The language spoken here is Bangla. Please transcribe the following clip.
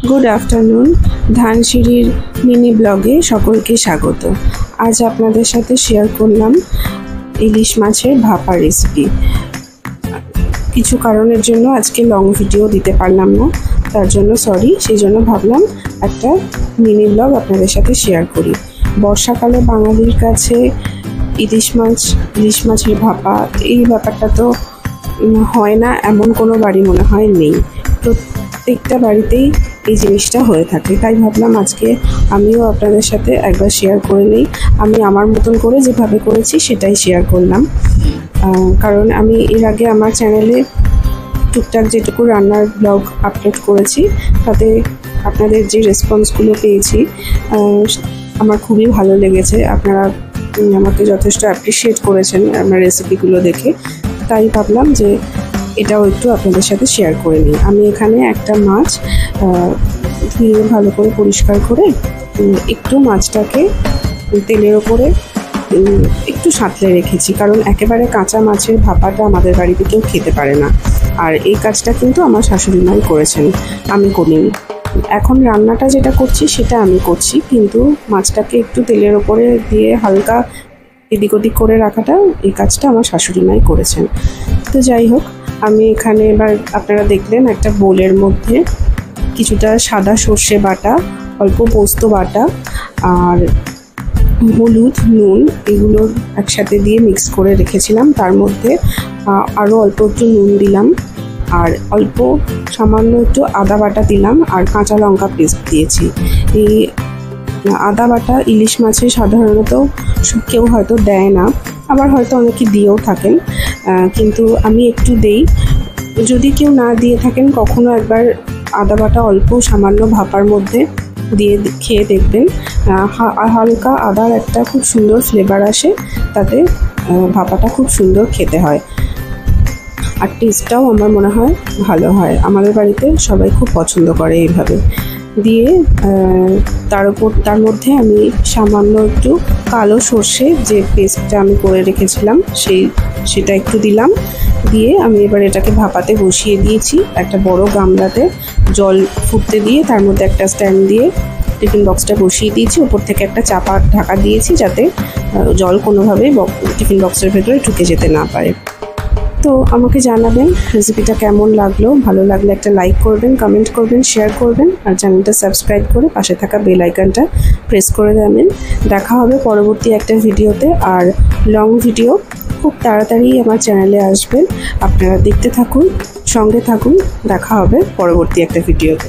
गुड आफ्टरनून ধানসিঁড়ির মিনি ব্লগে সকলকে স্বাগত। আজ আপনাদের সাথে শেয়ার করলাম ইলিশ মাছের ভাপা রেসিপি। কিছু কারণের জন্য আজকে লং ভিডিও দিতে পারলাম না, তার জন্য সরি। সেই জন্য ভাবলাম একটা মিনি ব্লগ আপনাদের সাথে শেয়ার করি। বর্ষাকালে বাঙালির কাছে ইলিশ মাছের ভাপা এই ব্যাপারটা তো হয় না, এমন কোনো বাড়ি মনে হয় নেই। প্রত্যেকটা বাড়িতেই এই জিনিসটা হয়ে থাকে, তাই ভাবলাম আজকে আমিও আপনাদের সাথে একবার শেয়ার করে নিই। আমি আমার মতন করে যেভাবে করেছি সেটাই শেয়ার করলাম, কারণ আমি এর আগে আমার চ্যানেলে টুকটাক যেটুকু রান্নার ব্লগ আপলোড করেছি তাতে আপনাদের যে রেসপন্সগুলো পেয়েছি আমার খুবই ভালো লেগেছে। আপনারা আমাকে যথেষ্ট অ্যাপ্রিসিয়েট করেছেন আমার রেসিপিগুলো দেখে, তাই ভাবলাম যে এটাও একটু আপনাদের সাথে শেয়ার করে নিই। আমি এখানে একটা মাছ ধুয়ে ভালো করে পরিষ্কার করে একটু মাছটাকে তেলের ওপরে একটু সাঁতলে রেখেছি, কারণ একেবারে কাঁচা মাছের ভাপাটা আমাদের বাড়িতে কেউ খেতে পারে না। আর এই কাজটা কিন্তু আমার শাশুড়ি মাই করেছেন, আমি করিনি। এখন রান্নাটা যেটা করছি সেটা আমি করছি, কিন্তু মাছটাকে একটু তেলের ওপরে দিয়ে হালকা এদিক ওদিক করে রাখাটা এই কাজটা আমার শাশুড়ি মাই করেছেন। তো যাই হোক, আমি এখানে এবার আপনারা দেখলেন একটা বোলের মধ্যে কিছুটা সাদা সর্ষে বাটা, অল্প পোস্ত বাটা আর হলুদ নুন এগুলো একসাথে দিয়ে মিক্স করে রেখেছিলাম। তার মধ্যে আরও অল্প একটু নুন দিলাম আর অল্প সামান্য একটু আদা বাটা দিলাম আর কাঁচা লঙ্কা পেস্ট দিয়েছি। এই আদা বাটা ইলিশ মাছে সাধারণত কেউ হয়তো দেয় না, আবার হয়তো অনেকে দিয়েও থাকেন, কিন্তু আমি একটু দেই। যদি কেউ না দিয়ে থাকেন কখনো একবার আদা বাটা অল্প সামান্য ভাপার মধ্যে দিয়ে খেয়ে দেখবেন। হালকা আদার একটা খুব সুন্দর ফ্লেভার আসে, তাতে ভাপাটা খুব সুন্দর খেতে হয় আর টেস্টটাও আমার মনে হয় ভালো হয়। আমাদের বাড়িতে সবাই খুব পছন্দ করে এইভাবে দিয়ে। তার মধ্যে আমি সামান্য একটু কালো সর্ষে যে পেস্টটা আমি করে রেখেছিলাম সেটা একটু দিলাম। দিয়ে আমি এবার এটাকে ভাপাতে বসিয়ে দিয়েছি একটা বড় গামলাতে। জল ফুটতে দিয়ে তার মধ্যে একটা স্ট্যান্ড দিয়ে টিফিন বক্সটা বসিয়ে দিয়েছি, ওপর থেকে একটা চাপা ঢাকা দিয়েছি যাতে জল কোনোভাবে টিফিন বক্সের ভেতরে ঢুকে যেতে না পারে। তো আমাকে জানাবেন রেসিপিটা কেমন লাগলো। ভালো লাগলে একটা লাইক করবেন, কমেন্ট করবেন, শেয়ার করবেন আর চ্যানেলটা সাবস্ক্রাইব করে পাশে থাকা বেল আইকনটা প্রেস করে দেবেন। দেখা হবে পরবর্তী একটা ভিডিওতে। আর লং ভিডিও খুব তাড়াতাড়ি আমার চ্যানেলে আসবেন, আপনারা দেখতে থাকুন, সঙ্গে থাকুন। দেখা হবে পরবর্তী একটা ভিডিওতে।